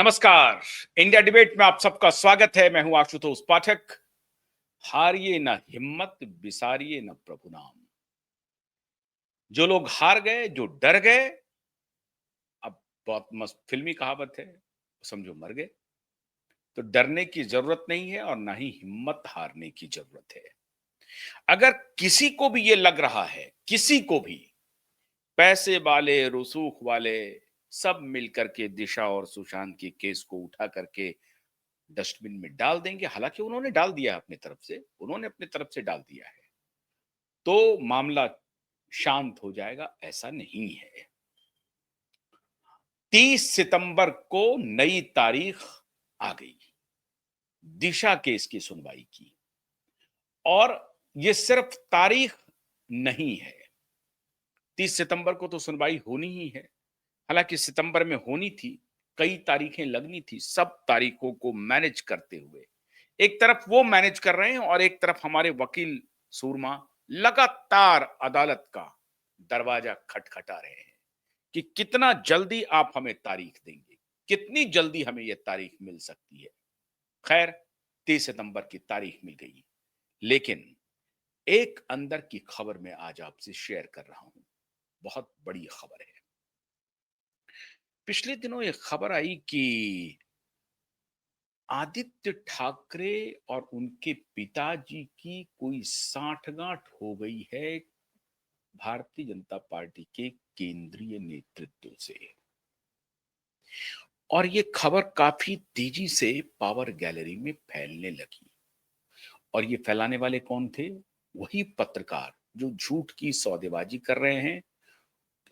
नमस्कार। India debate में आप सबका स्वागत है। मैं हूं आशुतोष पाठक। हारिए न हिम्मत, बिसारिए न प्रभु नाम। जो लोग हार गए, जो डर गए, अब बहुत मस्त फिल्मी कहावत है, समझो मर गए। तो डरने की जरूरत नहीं है और ना ही हिम्मत हारने की जरूरत है। अगर किसी को भी ये लग रहा है, किसी को भी, पैसे वाले, रसूख वाले, सब मिलकर के दिशा और सुशांत के केस को उठा करके डस्टबिन में डाल देंगे। हालांकि उन्होंने डाल दिया है अपनी तरफ से, उन्होंने अपनी तरफ से डाल दिया है, तो मामला शांत हो जाएगा, ऐसा नहीं है। 30 सितंबर को नई तारीख आ गई दिशा केस की सुनवाई की। और ये सिर्फ तारीख नहीं है, 30 सितंबर को तो सुनवाई होनी ही है। हालांकि सितंबर में होनी थी, कई तारीखें लगनी थी। सब तारीखों को मैनेज करते हुए एक तरफ वो मैनेज कर रहे हैं और एक तरफ हमारे वकील सूरमा लगातार अदालत का दरवाजा खटखटा रहे हैं कि कितना जल्दी आप हमें तारीख देंगे, कितनी जल्दी हमें यह तारीख मिल सकती है। खैर, 30 सितंबर की तारीख मिल गई। लेकिन एक अंदर की खबर मैं आज आपसे शेयर कर रहा हूं, बहुत बड़ी खबर है। पिछले दिनों एक खबर आई कि आदित्य ठाकरे और उनके पिताजी की कोई साठगांठ हो गई है भारतीय जनता पार्टी के केंद्रीय नेतृत्व से। और ये खबर काफी तेजी से पावर गैलरी में फैलने लगी। और ये फैलाने वाले कौन थे? वही पत्रकार जो झूठ की सौदेबाजी कर रहे हैं,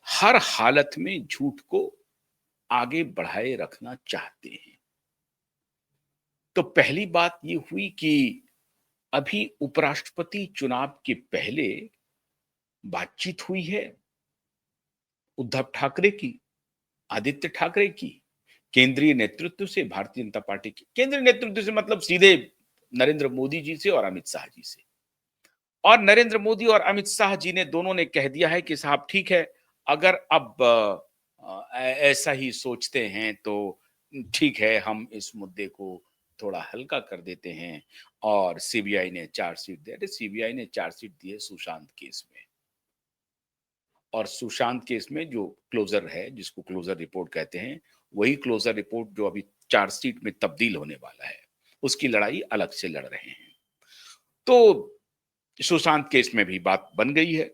हर हालत में झूठ को आगे बढ़ाए रखना चाहते हैं। तो पहली बात ये हुई कि अभी उपराष्ट्रपति चुनाव के पहले बातचीत हुई है उद्धव ठाकरे की, आदित्य ठाकरे की, केंद्रीय नेतृत्व से, भारतीय जनता पार्टी के केंद्रीय नेतृत्व से, मतलब सीधे नरेंद्र मोदी जी से और अमित शाह जी से। और नरेंद्र मोदी और अमित शाह जी ने दोनों ने कह दिया है कि साहब ठीक है, अगर अब ऐसा ही सोचते हैं तो ठीक है, हम इस मुद्दे को थोड़ा हल्का कर देते हैं। और सीबीआई ने चार्जशीट दी। सीबीआई ने चार्जशीट दी है सुशांत केस में। और सुशांत केस में जो क्लोजर है, जिसको क्लोजर रिपोर्ट कहते हैं, वही क्लोजर रिपोर्ट जो अभी चार्जशीट में तब्दील होने वाला है, उसकी लड़ाई अलग से लड़ रहे हैं। तो सुशांत केस में भी बात बन गई है।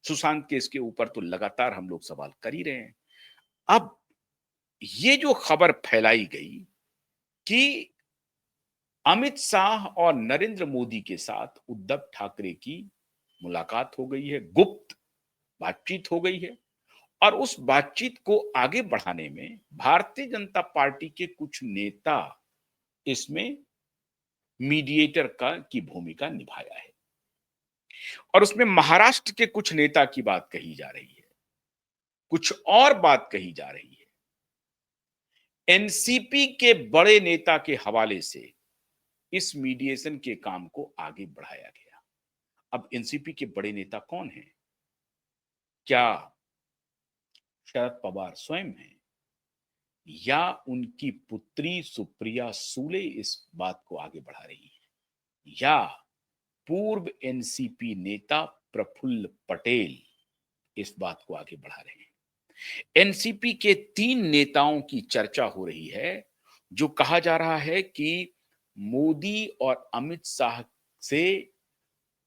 सुशांत केस के ऊपर तो लगातार हम लोग सवाल कर ही रहे हैं। अब ये जो खबर फैलाई गई कि अमित शाह और नरेंद्र मोदी के साथ उद्धव ठाकरे की मुलाकात हो गई है, गुप्त बातचीत हो गई है। और उस बातचीत को आगे बढ़ाने में भारतीय जनता पार्टी के कुछ नेता इसमें मीडिएटर का की भूमिका निभाया है। और उसमें महाराष्ट्र के कुछ नेता की बात कही जा रही है, कुछ और बात कही जा रही है। एनसीपी के बड़े नेता के हवाले से इस मीडिएशन के काम को आगे बढ़ाया गया। अब एनसीपी के बड़े नेता कौन हैं? क्या शरद पवार स्वयं हैं, या उनकी पुत्री सुप्रिया सूले इस बात को आगे बढ़ा रही है, या पूर्व एनसीपी नेता प्रफुल्ल पटेल इस बात को आगे बढ़ा रहे हैं? एनसीपी के 3 नेताओं की चर्चा हो रही है, जो कहा जा रहा है कि मोदी और अमित शाह से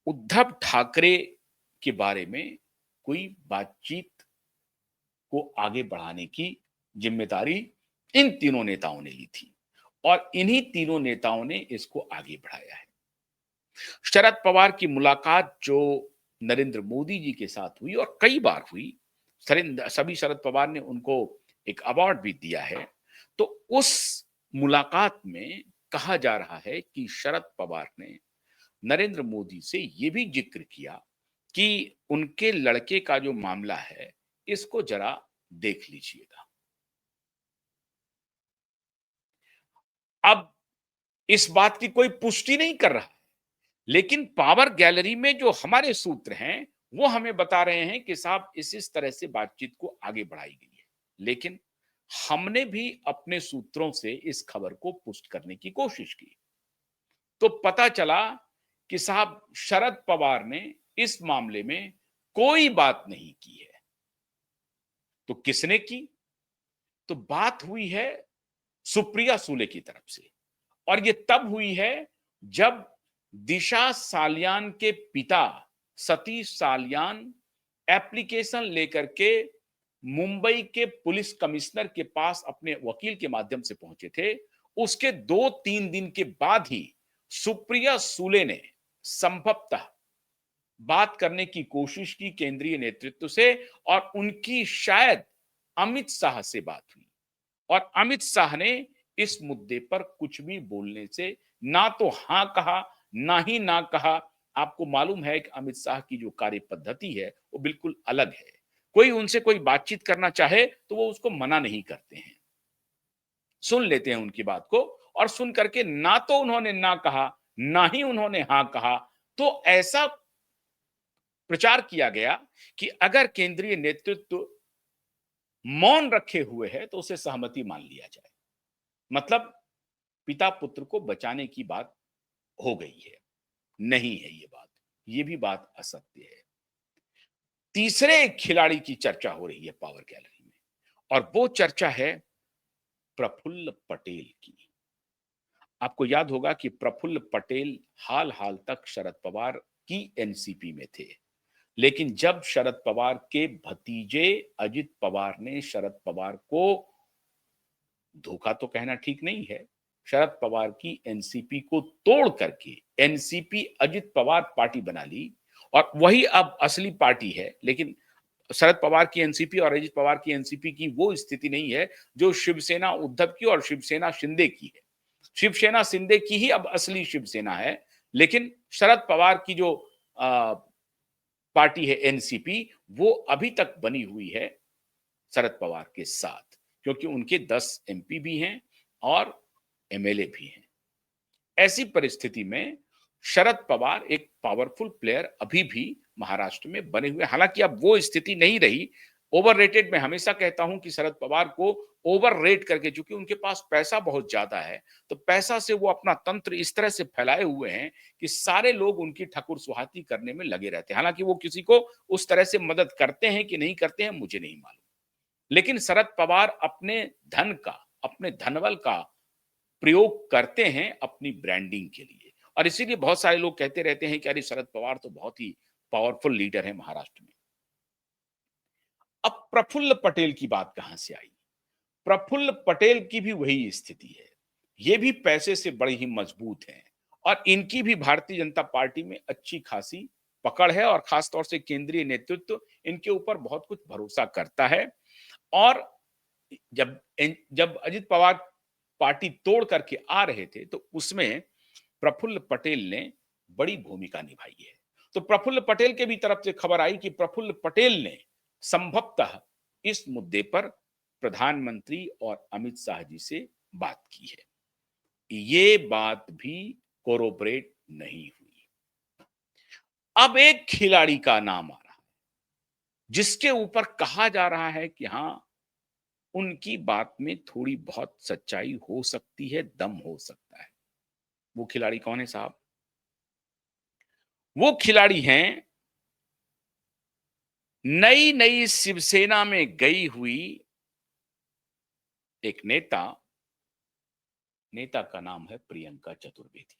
उद्धव ठाकरे के बारे में कोई बातचीत को आगे बढ़ाने की जिम्मेदारी इन तीनों नेताओं ने ली थी। और इन्हीं तीनों नेताओं ने इसको आगे बढ़ाया है। शरद पवार की मुलाकात जो नरेंद्र मोदी जी के साथ हुई और कई बार हुई, सभी शरद पवार ने उनको एक अवार्ड भी दिया है। तो उस मुलाकात में कहा जा रहा है कि शरद पवार ने नरेंद्र मोदी से यह भी जिक्र किया कि उनके लड़के का जो मामला है, इसको जरा देख लीजिएगा। अब इस बात की कोई पुष्टि नहीं कर रहा है, लेकिन पावर गैलरी में जो हमारे सूत्र हैं, वो हमें बता रहे हैं कि साहब इस तरह से बातचीत को आगे बढ़ाई गई है। लेकिन हमने भी अपने सूत्रों से इस खबर को पुष्ट करने की कोशिश की, तो पता चला कि साहब शरद पवार ने इस मामले में कोई बात नहीं की है। तो किसने की? तो बात हुई है सुप्रिया सूले की तरफ से, और ये तब हुई है जब दिशा सालियान के पिता सतीश सालियान एप्लीकेशन लेकर के मुंबई के पुलिस कमिश्नर के पास अपने वकील के माध्यम से पहुंचे थे। उसके 2-3 दिन के बाद ही सुप्रिया सूले ने संभवतः बात करने की कोशिश की केंद्रीय नेतृत्व से, और उनकी शायद अमित शाह से बात हुई, और अमित शाह ने इस मुद्दे पर कुछ भी बोलने से ना तो हां कहा, ना ही ना कहा। आपको मालूम है कि अमित शाह की जो कार्य पद्धति है वो बिल्कुल अलग है। कोई उनसे कोई बातचीत करना चाहे तो वो उसको मना नहीं करते हैं, सुन लेते हैं उनकी बात को, और सुन करके ना तो उन्होंने ना कहा, ना ही उन्होंने हां कहा। तो ऐसा प्रचार किया गया कि अगर केंद्रीय नेतृत्व मौन रखे हुए है तो उसे सहमति मान लिया जाए। मतलब पिता पुत्र को बचाने की बात हो गई है। नहीं है ये बात, ये भी बात असत्य है। तीसरे एक खिलाड़ी की चर्चा हो रही है पावर गैलरी में, और वो चर्चा है प्रफुल्ल पटेल की। आपको याद होगा कि प्रफुल्ल पटेल हाल हाल तक शरद पवार की एनसीपी में थे, लेकिन जब शरद पवार के भतीजे अजित पवार ने शरद पवार को धोखा तो कहना ठीक नहीं है, शरद पवार की एनसीपी को तोड़ करके एनसीपी अजित पवार पार्टी बना ली, और वही अब असली पार्टी है। लेकिन शरद पवार की एनसीपी और अजित पवार की एनसीपी की वो स्थिति नहीं है जो शिवसेना उद्धव की और शिवसेना शिंदे की है। शिवसेना शिंदे की ही अब असली शिवसेना है, लेकिन शरद पवार की जो पार्टी है एनसीपी, वो अभी तक बनी हुई है शरद पवार के साथ, क्योंकि उनके 10 एमपी भी हैं और एमएलए भी हैं। ऐसी परिस्थिति में शरद पवार एक पावरफुल प्लेयर अभी भी महाराष्ट्र में बने हुए, हालांकि अब वो स्थिति नहीं रही। ओवररेटेड, मैं हमेशा कहता हूं कि शरद पवार को ओवररेट करके, चूंकि उनके पास पैसा बहुत ज्यादा है, तो पैसा से वो अपना तंत्र इस तरह से फैलाए हुए हैं कि सारे लोग उनकी ठकुर सुहाती करने में लगे रहते हैं। हालांकि वो किसी को उस तरह से मदद करते हैं कि नहीं करते हैं मुझे नहीं मालूम, लेकिन शरद पवार अपने धन का, अपने धनबल का प्रयोग करते हैं अपनी ब्रांडिंग के लिए, और इसीलिए बहुत सारे लोग कहते रहते हैं कि अरे शरद पवार तो बहुत ही पावरफुल लीडर है महाराष्ट्र में। अब प्रफुल्ल पटेल की बात कहां से आई? प्रफुल्ल पटेल की भी वही स्थिति है। ये भी पैसे से बड़े ही मजबूत हैं, और इनकी भी भारतीय जनता पार्टी में अच्छी खासी पकड़ है, और खासतौर से केंद्रीय नेतृत्व इनके ऊपर बहुत कुछ भरोसा करता है। और जब अजित पवार पार्टी तोड़ करके आ रहे थे तो उसमें प्रफुल्ल पटेल ने बड़ी भूमिका निभाई है। तो प्रफुल्ल पटेल के भी तरफ से खबर आई कि प्रफुल्ल पटेल ने संभवतः इस मुद्दे पर प्रधानमंत्री और अमित शाह जी से बात की है। ये बात भी कोरोबरेट नहीं हुई। अब एक खिलाड़ी का नाम आ रहा है जिसके ऊपर कहा जा रहा है कि हां, उनकी बात में थोड़ी बहुत सच्चाई हो सकती है, दम हो सकता है। वो खिलाड़ी कौन है साहब? वो खिलाड़ी हैं नई नई शिवसेना में गई हुई एक नेता। नेता का नाम है प्रियंका चतुर्वेदी।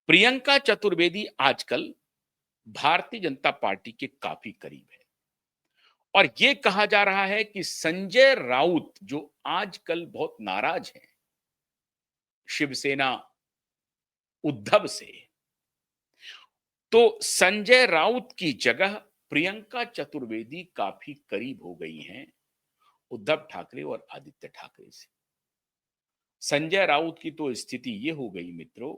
प्रियंका चतुर्वेदी आजकल भारतीय जनता पार्टी के काफी करीब है, और यह कहा जा रहा है कि संजय राउत जो आजकल बहुत नाराज हैं शिवसेना उद्धव से, तो संजय राउत की जगह प्रियंका चतुर्वेदी काफी करीब हो गई हैं उद्धव ठाकरे और आदित्य ठाकरे से। संजय राउत की तो स्थिति ये हो गई मित्रों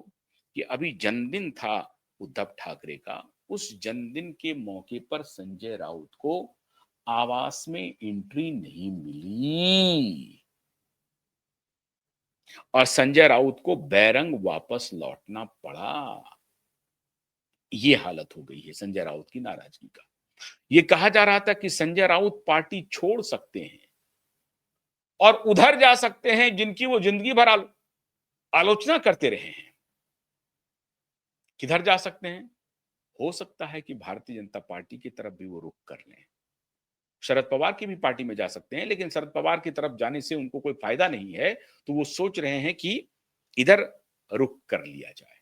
कि अभी जन्मदिन था उद्धव ठाकरे का, उस जन्मदिन के मौके पर संजय राउत को आवास में एंट्री नहीं मिली, और संजय राउत को बैरंग वापस लौटना पड़ा। ये हालत हो गई है संजय राउत की नाराजगी का। ये कहा जा रहा था कि संजय राउत पार्टी छोड़ सकते हैं, और उधर जा सकते हैं जिनकी वो जिंदगी भर आलोचना करते रहे हैं। किधर जा सकते हैं? हो सकता है कि भारतीय जनता पार्टी की तरफ भी वो रुख कर लें। शरद पवार की भी पार्टी में जा सकते हैं, लेकिन शरद पवार की तरफ जाने से उनको कोई फायदा नहीं है, तो वो सोच रहे हैं कि इधर रुख कर लिया जाए।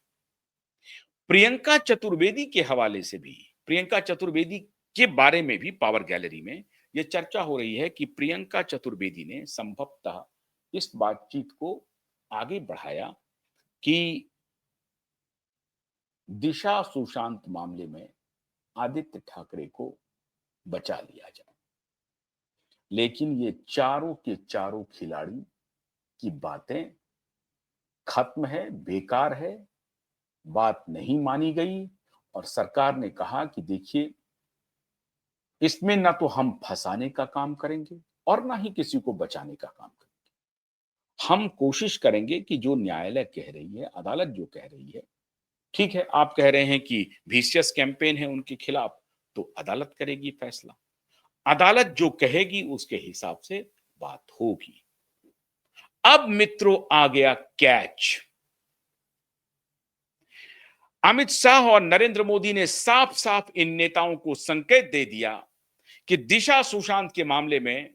प्रियंका चतुर्वेदी के हवाले से भी, प्रियंका चतुर्वेदी के बारे में भी पावर गैलरी में यह चर्चा हो रही है कि प्रियंका चतुर्वेदी ने संभवतः इस बातचीत को आगे बढ़ाया कि दिशा सुशांत मामले में आदित्य ठाकरे को बचा लिया जाए। लेकिन ये चारों के चारों खिलाड़ी की बातें खत्म है, बेकार है, बात नहीं मानी गई और सरकार ने कहा कि देखिए, इसमें ना तो हम फंसाने का काम करेंगे और ना ही किसी को बचाने का काम करेंगे। हम कोशिश करेंगे कि जो न्यायालय कह रही है, अदालत जो कह रही है, ठीक है, आप कह रहे हैं कि विशियस कैंपेन है उनके खिलाफ, तो अदालत करेगी फैसला। अदालत जो कहेगी उसके हिसाब से बात होगी। अब मित्रों आ गया कैच। अमित शाह और नरेंद्र मोदी ने साफ साफ इन नेताओं को संकेत दे दिया कि दिशा सुशांत के मामले में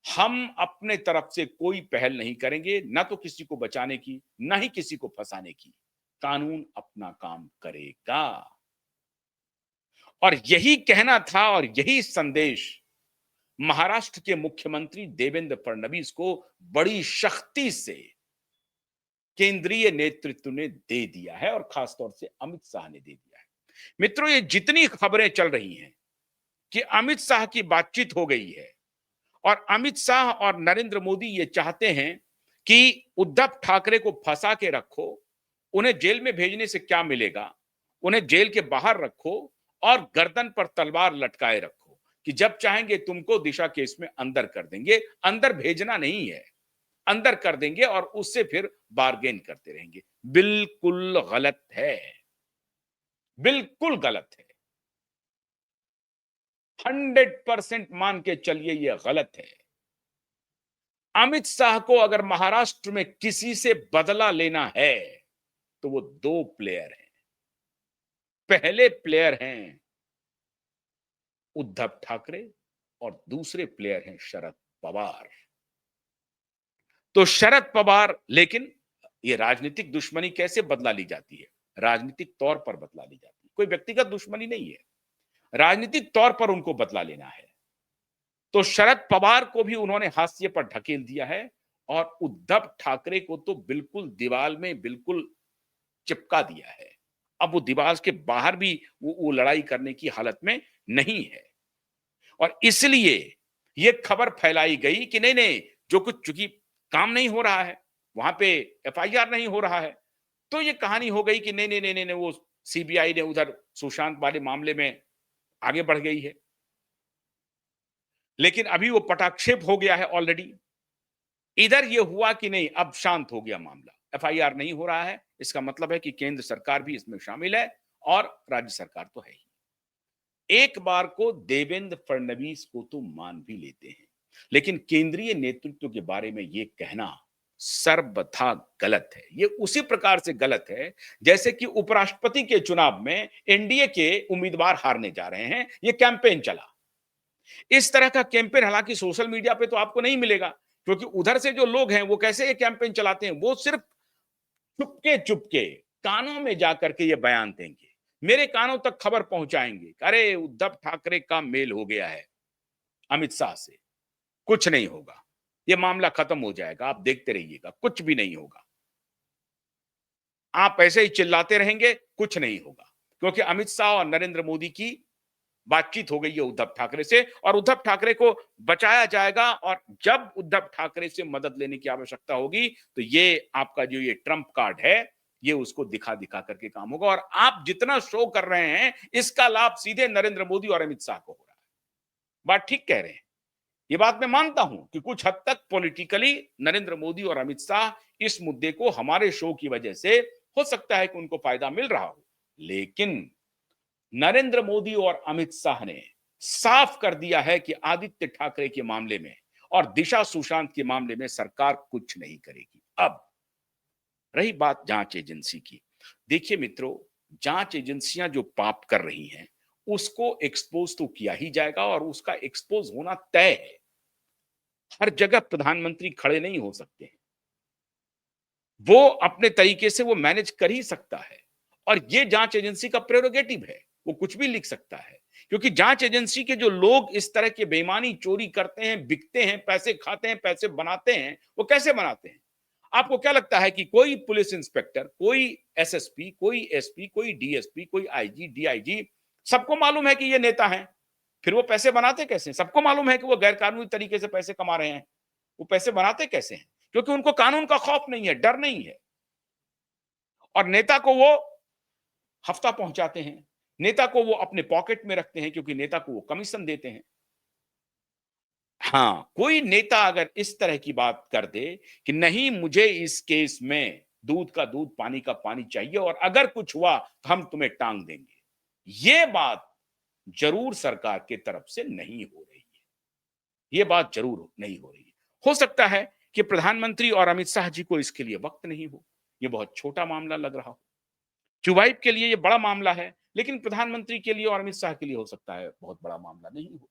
हम अपने तरफ से कोई पहल नहीं करेंगे, ना तो किसी को बचाने की, ना ही किसी को फंसाने की। कानून अपना काम करेगा। और यही कहना था और यही संदेश महाराष्ट्र के मुख्यमंत्री देवेंद्र फडणवीस को बड़ी शक्ति से केंद्रीय नेतृत्व ने दे दिया है और खासतौर से अमित शाह ने दे दिया है। मित्रों, ये जितनी खबरें चल रही हैं कि अमित शाह की बातचीत हो गई है और अमित शाह और नरेंद्र मोदी ये चाहते हैं कि उद्धव ठाकरे को फंसा के रखो, उन्हें जेल में भेजने से क्या मिलेगा, उन्हें जेल के बाहर रखो और गर्दन पर तलवार लटकाए रखो कि जब चाहेंगे तुमको दिशा केस में अंदर कर देंगे। अंदर भेजना नहीं है, अंदर कर देंगे और उससे फिर बार्गेन करते रहेंगे। बिल्कुल गलत है, बिल्कुल गलत है। 100% मान के चलिए यह गलत है। अमित शाह को अगर महाराष्ट्र में किसी से बदला लेना है तो वो दो प्लेयर हैं। पहले प्लेयर हैं उद्धव ठाकरे और दूसरे प्लेयर हैं शरद पवार। तो शरद पवार, लेकिन ये राजनीतिक दुश्मनी कैसे बदला ली जाती है? राजनीतिक तौर पर बदला ली जाती है, कोई व्यक्तिगत दुश्मनी नहीं है, राजनीतिक तौर पर उनको बदला लेना है। तो शरद पवार को भी उन्होंने हाशिए पर ढकेल दिया है और उद्धव ठाकरे को तो बिल्कुल दीवार में बिल्कुल चिपका दिया है। अब वो दीवार के बाहर भी वो लड़ाई करने की हालत में नहीं है। और इसलिए ये खबर फैलाई गई कि नहीं नहीं, जो कुछ चूंकि काम नहीं हो रहा है, वहां पे एफआईआर नहीं हो रहा है, तो ये कहानी हो गई कि नहीं नहीं नहीं नहीं, नहीं वो सीबीआई ने उधर सुशांत वाले मामले में आगे बढ़ गई है। लेकिन अभी वो पटाक्षेप हो गया है ऑलरेडी। इधर ये हुआ कि नहीं, अब शांत हो गया मामला, एफआईआर नहीं हो रहा है, इसका मतलब है कि केंद्र सरकार भी इसमें शामिल है और राज्य सरकार तो है ही। एक बार को देवेंद्र फडणवीस को तो मान भी लेते हैं, लेकिन केंद्रीय नेतृत्व के बारे में यह कहना सर्वथा गलत है। यह उसी प्रकार से गलत है जैसे कि उपराष्ट्रपति के चुनाव में एनडीए के उम्मीदवार हारने जा रहे हैं, यह कैंपेन चला। इस तरह का कैंपेन हालांकि सोशल मीडिया पे तो आपको नहीं मिलेगा, क्योंकि उधर से जो लोग हैं वो कैसे ये कैंपेन चलाते हैं, वो सिर्फ चुपके चुपके कानों में जाकर के ये बयान देंगे, मेरे कानों तक खबर पहुंचाएंगे, अरे उद्धव ठाकरे का मेल हो गया है अमित शाह से, कुछ नहीं होगा, ये मामला खत्म हो जाएगा, आप देखते रहिएगा, कुछ भी नहीं होगा, आप ऐसे ही चिल्लाते रहेंगे, कुछ नहीं होगा। क्योंकि अमित शाह और नरेंद्र मोदी की बातचीत हो गई है उद्धव ठाकरे से और उद्धव ठाकरे को बचाया जाएगा। और जब उद्धव ठाकरे से मदद लेने की आवश्यकता होगी तो ये आपका जो ये ट्रंप कार्ड है, ये उसको दिखा दिखा करके काम होगा। और आप जितना शो कर रहे हैं इसका लाभ सीधे नरेंद्र मोदी और अमित शाह को हो रहा है। बात ठीक कह रहे हैं, ये बात मैं मानता हूं कि कुछ हद तक पॉलिटिकली नरेंद्र मोदी और अमित शाह इस मुद्दे को हमारे शो की वजह से हो सकता है कि उनको फायदा मिल रहा हो, लेकिन नरेंद्र मोदी और अमित शाह ने साफ कर दिया है कि आदित्य ठाकरे के मामले में और दिशा सुशांत के मामले में सरकार कुछ नहीं करेगी। अब रही बात जांच एजेंसी की, देखिए मित्रों, जांच एजेंसियां जो पाप कर रही हैं उसको एक्सपोज तो किया ही जाएगा और उसका एक्सपोज होना तय है। हर जगह प्रधानमंत्री खड़े नहीं हो सकते हैं, वो अपने तरीके से वो मैनेज कर ही सकता है और ये जांच एजेंसी का प्रेरोगेटिव है, वो कुछ भी लिख सकता है। क्योंकि जांच एजेंसी के जो लोग इस तरह के बेईमानी चोरी करते हैं, बिकते हैं, पैसे खाते हैं, पैसे बनाते हैं, वो कैसे बनाते हैं? आपको क्या लगता है कि कोई पुलिस इंस्पेक्टर, कोई एसएसपी, कोई एसपी, कोई डीएसपी, कोई आईजी, डीआईजी, सबको मालूम है कि ये नेता हैं, फिर वो पैसे बनाते कैसे हैं? सबको मालूम है कि वो गैर कानूनी तरीके से पैसे कमा रहे हैं, वो पैसे बनाते कैसे हैं? क्योंकि उनको कानून का खौफ नहीं है, डर नहीं है। और नेता को वो हफ्ता पहुंचाते हैं, नेता को वो अपने पॉकेट में रखते हैं क्योंकि नेता को वो कमीशन देते हैं। हाँ, कोई नेता अगर इस तरह की बात कर दे कि नहीं, मुझे इस केस में दूध का दूध, पानी का पानी चाहिए और अगर कुछ हुआ तो हम तुम्हें टांग देंगे, ये बात जरूर सरकार के तरफ से नहीं हो रही है। ये बात जरूर नहीं हो रही है। हो सकता है कि प्रधानमंत्री और अमित शाह जी को इसके लिए वक्त नहीं हो, ये बहुत छोटा मामला लग रहा हो। क्यूबाइब के लिए ये बड़ा मामला है, लेकिन प्रधानमंत्री के लिए और अमित शाह के लिए हो सकता है बहुत बड़ा मामला नहीं हो।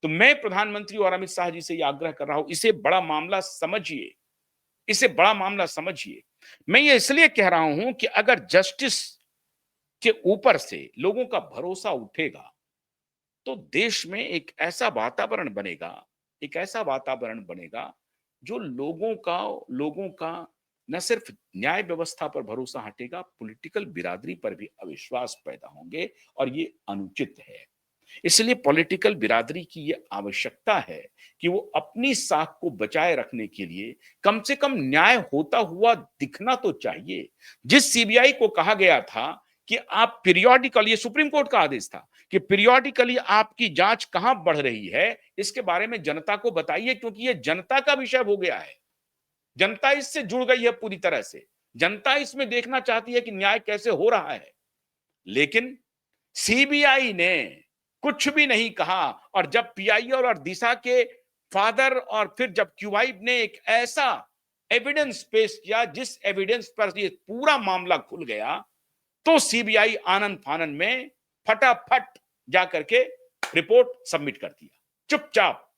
तो मैं प्रधानमंत्री और अमित शाह जी से ये आग्रह कर रहा हूं, इसे बड़ा मामला समझिए, इसे बड़ा मामला समझिए। मैं ये इसलिए कह रहा हूं कि अगर जस्टिस के ऊपर से लोगों का भरोसा उठेगा तो देश में एक ऐसा वातावरण बनेगा, एक ऐसा वातावरण बनेगा जो लोगों का न सिर्फ न्याय व्यवस्था पर भरोसा हटेगा, पॉलिटिकल बिरादरी पर भी अविश्वास पैदा होंगे और ये अनुचित है। इसलिए पॉलिटिकल बिरादरी की ये आवश्यकता है कि वो अपनी साख को बचाए रखने के लिए कम से कम न्याय होता हुआ दिखना तो चाहिए। जिस सीबीआई को कहा गया था कि आप पीरियोडिकल, ये सुप्रीम कोर्ट का आदेश था कि पीरियोडिकली आपकी जांच कहां बढ़ रही है, इसके बारे में जनता को बताइए, क्योंकि ये जनता का विषय हो गया है। जनता इससे जुड़ गई है पूरी तरह से। जनता इसमें देखना चाहती है कि न्याय कैसे हो रहा है। लेकिन सीबीआई ने कुछ भी नहीं कहा और जब पीआईएल और दिशा के फादर और फिर जब क्यूबाइब ने एक ऐसा एविडेंस पेश किया जिस एविडेंस पर ये पूरा मामला खुल गया, तो सीबीआई आनन फानन में फटाफट जाकर के रिपोर्ट सबमिट कर दिया, चुपचाप,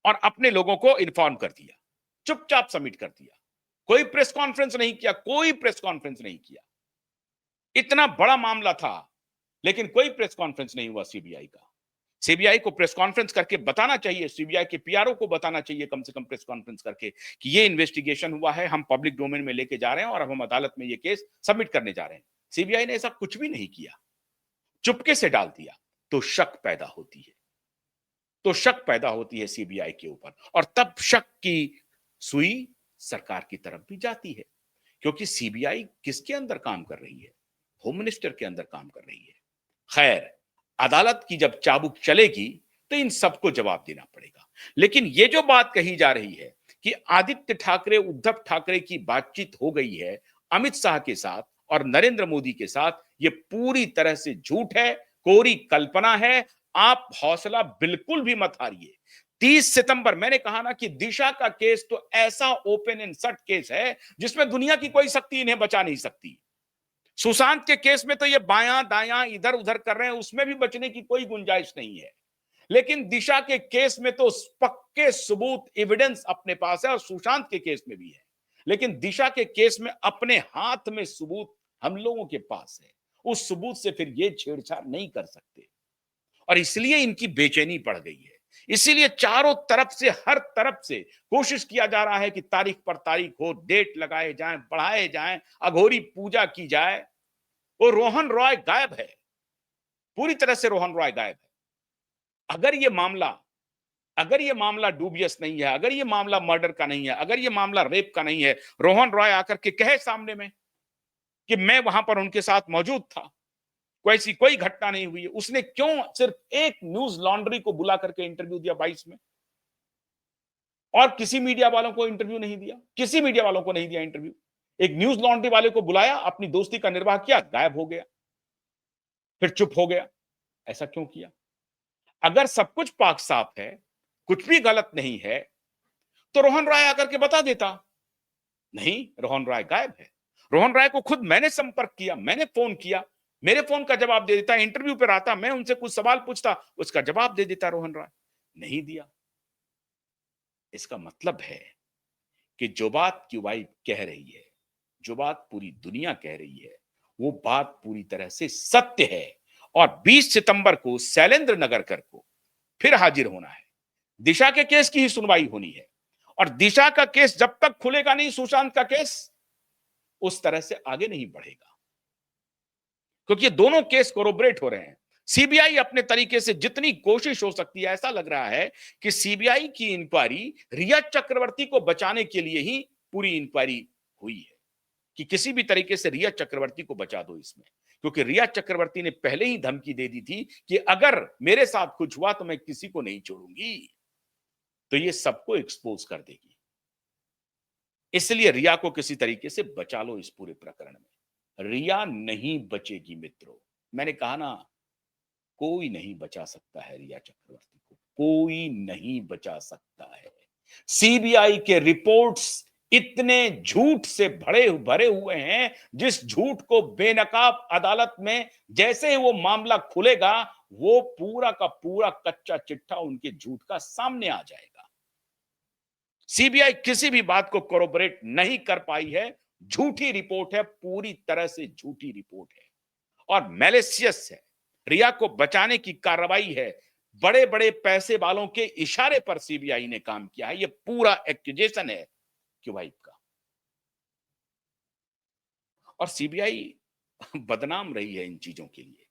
और अपने लोगों को इन्फॉर्म कर दिया, चुपचाप सबमिट कर दिया। कोई प्रेस कॉन्फ्रेंस नहीं किया, कोई प्रेस कॉन्फ्रेंस नहीं किया। इतना बड़ा मामला था लेकिन कोई प्रेस कॉन्फ्रेंस नहीं हुआ सीबीआई का। सीबीआई को प्रेस कॉन्फ्रेंस करके बताना चाहिए, सीबीआई के पीआरओ को बताना चाहिए कम से कम प्रेस कॉन्फ्रेंस करके कि ये इन्वेस्टिगेशन हुआ है, हम पब्लिक डोमेन में लेके जा रहे हैं और अब हम अदालत में ये केस सबमिट करने जा रहे हैं। सीबीआई ने ऐसा कुछ भी नहीं किया, चुपके से डाल दिया। तो शक पैदा होती है, तो शक पैदा होती है सीबीआई के ऊपर और तब शक की सुई सरकार की तरफ भी जाती है, क्योंकि सीबीआई किसके अंदर काम कर रही है? होम मिनिस्टर के अंदर काम कर रही है। खैर, अदालत की जब चाबुक चलेगी तो इन सबको जवाब देना पड़ेगा। लेकिन ये जो बात कही जा रही है कि आदित्य ठाकरे, उद्धव ठाकरे की बातचीत हो गई है अमित शाह के साथ और नरेंद्र मोदी के साथ, ये पूरी तरह से झूठ है, कोरी कल्पना है। आप हौसला बिल्कुल भी मत हारिए। 30 सितंबर, मैंने कहा ना कि दिशा का केस तो ऐसा ओपन एंड शट केस है जिसमें दुनिया की कोई शक्ति इन्हें बचा नहीं सकती। सुशांत के केस में तो ये बायां दायां इधर उधर कर रहे हैं, उसमें भी बचने की कोई गुंजाइश नहीं है। लेकिन दिशा के केस में तो पक्के सबूत, एविडेंस अपने पास है और सुशांत के केस में भी है। लेकिन दिशा के केस में अपने हाथ में सबूत हम लोगों के पास है, उस सबूत से फिर ये छेड़छाड़ नहीं कर सकते और इसलिए इनकी बेचैनी बढ़ गई है। इसीलिए चारों तरफ से, हर तरफ से कोशिश किया जा रहा है कि तारीख पर तारीख हो, डेट लगाए जाएं, बढ़ाए जाएं, अघोरी पूजा की जाए। वो रोहन रॉय गायब है, पूरी तरह से रोहन रॉय गायब है। अगर ये मामला अगर ये मामला डूबियस नहीं है, अगर ये मामला मर्डर का नहीं है, अगर ये मामला रेप का नहीं है, रोहन रॉय आकर के कहे सामने में कि मैं वहां पर उनके साथ मौजूद था, कोई ऐसी कोई घटना नहीं हुई है। उसने क्यों सिर्फ एक न्यूज लॉन्ड्री को बुला करके इंटरव्यू दिया 22 में और किसी मीडिया वालों को इंटरव्यू नहीं दिया? किसी मीडिया वालों को नहीं दिया इंटरव्यू। एक न्यूज लॉन्ड्री वाले को बुलाया, अपनी दोस्ती का निर्वाह किया, गायब हो गया, फिर चुप हो गया। ऐसा क्यों किया? अगर सब कुछ पाक साफ है कुछ भी गलत नहीं है, तो रोहन राय आकर के बता देता। नहीं, रोहन राय गायब है। रोहन राय को खुद मैंने संपर्क किया, मैंने फोन किया, मेरे फोन का जवाब दे देता, इंटरव्यू पर आता, मैं उनसे कुछ सवाल पूछता, उसका जवाब दे देता रोहन राय। नहीं दिया। इसका मतलब है कि जो बात क्यूबाई कह रही है, जो बात पूरी दुनिया कह रही है, वो बात पूरी तरह से सत्य है। और 20 सितंबर को शैलेंद्र नगरकर को फिर हाजिर होना है। दिशा के केस की ही सुनवाई होनी है, और दिशा का केस जब तक खुलेगा नहीं, सुशांत का केस उस तरह से आगे नहीं बढ़ेगा, क्योंकि ये दोनों केस कोरोबरेट हो रहे हैं। सीबीआई अपने तरीके से जितनी कोशिश हो सकती है, ऐसा लग रहा है कि सीबीआई की इंक्वायरी रिया चक्रवर्ती को बचाने के लिए ही पूरी इंक्वायरी हुई है, कि किसी भी तरीके से रिया चक्रवर्ती को बचा दो इसमें, क्योंकि रिया चक्रवर्ती ने पहले ही धमकी दे दी थी कि अगर मेरे साथ कुछ हुआ तो मैं किसी को नहीं छोड़ूंगी। तो ये सबको एक्सपोज कर देगी, इसलिए रिया को किसी तरीके से बचा लो इस पूरे प्रकरण में। रिया नहीं बचेगी मित्रों, मैंने कहा ना, कोई नहीं बचा सकता है रिया चक्रवर्ती को, कोई नहीं बचा सकता है। सीबीआई के रिपोर्ट्स इतने झूठ से भरे भरे हुए हैं, जिस झूठ को बेनकाब अदालत में जैसे ही वो मामला खुलेगा, वो पूरा का पूरा कच्चा चिट्ठा उनके झूठ का सामने आ जाएगा। सीबीआई किसी भी बात को कोरोबोरेट नहीं कर पाई है, झूठी रिपोर्ट है, पूरी तरह से झूठी रिपोर्ट है और मैलिशियस है। रिया को बचाने की कार्रवाई है, बड़े बड़े पैसे वालों के इशारे पर सीबीआई ने काम किया है, ये पूरा एक्यूजेशन है क्यूबाइब का। और सीबीआई बदनाम रही है इन चीजों के लिए।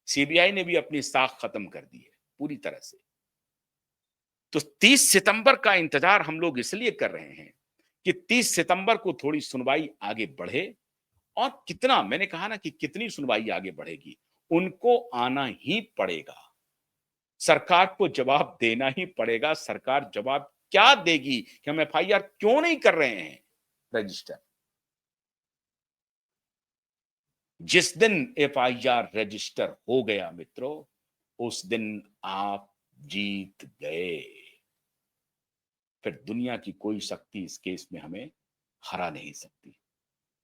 सीबीआई ने भी अपनी साख खत्म कर दी है पूरी तरह से। तो 30 सितंबर का इंतजार हम लोग इसलिए कर रहे हैं कि 30 सितंबर को थोड़ी सुनवाई आगे बढ़े। और कितना, मैंने कहा ना कि कितनी सुनवाई आगे बढ़ेगी, उनको आना ही पड़ेगा, सरकार को जवाब देना ही पड़ेगा। सरकार जवाब क्या देगी कि हम एफआईआर क्यों नहीं कर रहे हैं रजिस्टर। जिस दिन एफआईआर रजिस्टर हो गया मित्रों, उस दिन आप जीत गए। फिर दुनिया की कोई शक्ति इस केस में हमें हरा नहीं सकती।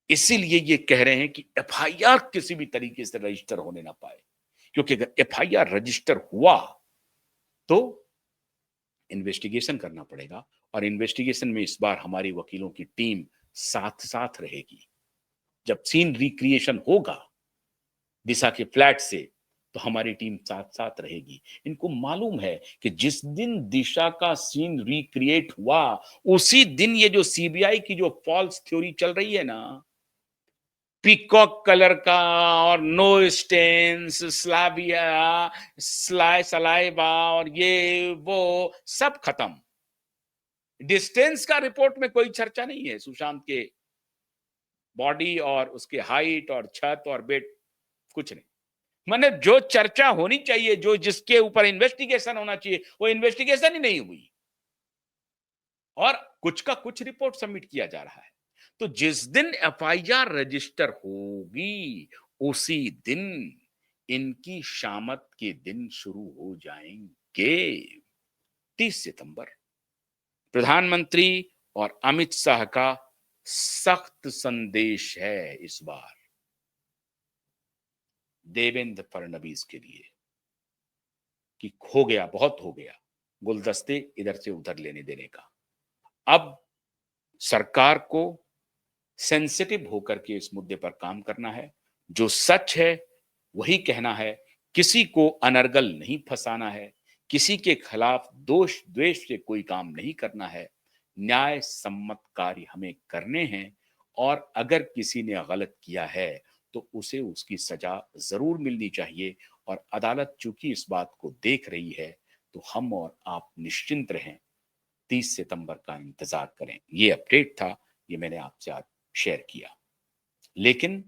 इसीलिए ये कह रहे हैं कि एफआईआर किसी भी तरीके से रजिस्टर होने ना पाए, क्योंकि अगर एफआईआर रजिस्टर हुआ तो इन्वेस्टिगेशन करना पड़ेगा, और इन्वेस्टिगेशन में इस बार हमारी वकीलों की टीम साथ साथ रहेगी। जब सीन रिक्रिएशन होगा दिशा के फ्लैट से, तो हमारी टीम साथ साथ रहेगी। इनको मालूम है कि जिस दिन दिशा का सीन रिक्रिएट हुआ, उसी दिन ये जो सीबीआई की जो फॉल्स थ्योरी चल रही है ना, पीकॉक कलर का और नो स्टेन्स, स्लाविया, सलाइवा और ये वो सब खत्म। डिस्टेंस का रिपोर्ट में कोई चर्चा नहीं है सुशांत के बॉडी और उसके हाइट और छत और बेड, कुछ नहीं। मैंने जो चर्चा होनी चाहिए, जो जिसके ऊपर इन्वेस्टिगेशन होना चाहिए, वो इन्वेस्टिगेशन ही नहीं हुई, और कुछ का कुछ रिपोर्ट सबमिट किया जा रहा है। तो जिस दिन एफआईआर रजिस्टर होगी, उसी दिन इनकी शामत के दिन शुरू हो जाएंगे। 30 सितंबर प्रधानमंत्री और अमित शाह का सख्त संदेश है इस बार देवेंद्र फडणवीस के लिए कि हो गया, बहुत हो गया गुलदस्ते इधर से उधर लेने देने का। अब सरकार को सेंसिटिव होकर के इस मुद्दे पर काम करना है, जो सच है वही कहना है, किसी को अनर्गल नहीं फंसाना है, किसी के खिलाफ दोष द्वेष से कोई काम नहीं करना है, न्याय सम्मत कार्य हमें करने हैं। और अगर किसी ने गलत किया है तो उसे उसकी सजा जरूर मिलनी चाहिए। और अदालत चूंकि इस बात को देख रही है, तो हम और आप निश्चिंत रहें, 30 सितंबर का इंतजार करें। ये अपडेट था, ये मैंने आपसे आज शेयर किया। लेकिन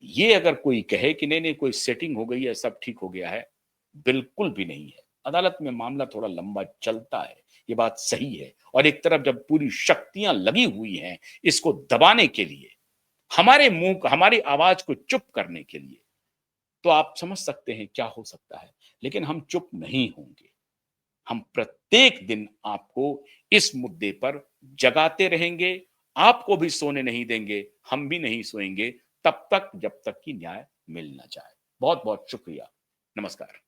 ये अगर कोई कहे कि नहीं नहीं कोई सेटिंग हो गई है, सब ठीक हो गया है, बिल्कुल भी नहीं है। अदालत में मामला थोड़ा लंबा चलता है, ये बात सही है। और एक तरफ जब पूरी शक्तियां लगी हुई हैं इसको दबाने के लिए, हमारे मुंह, हमारी आवाज को चुप करने के लिए, तो आप समझ सकते हैं क्या हो सकता है। लेकिन हम चुप नहीं होंगे, हम प्रत्येक दिन आपको इस मुद्दे पर जगाते रहेंगे, आपको भी सोने नहीं देंगे, हम भी नहीं सोएंगे तब तक जब तक कि न्याय मिल ना जाए। बहुत बहुत शुक्रिया। नमस्कार।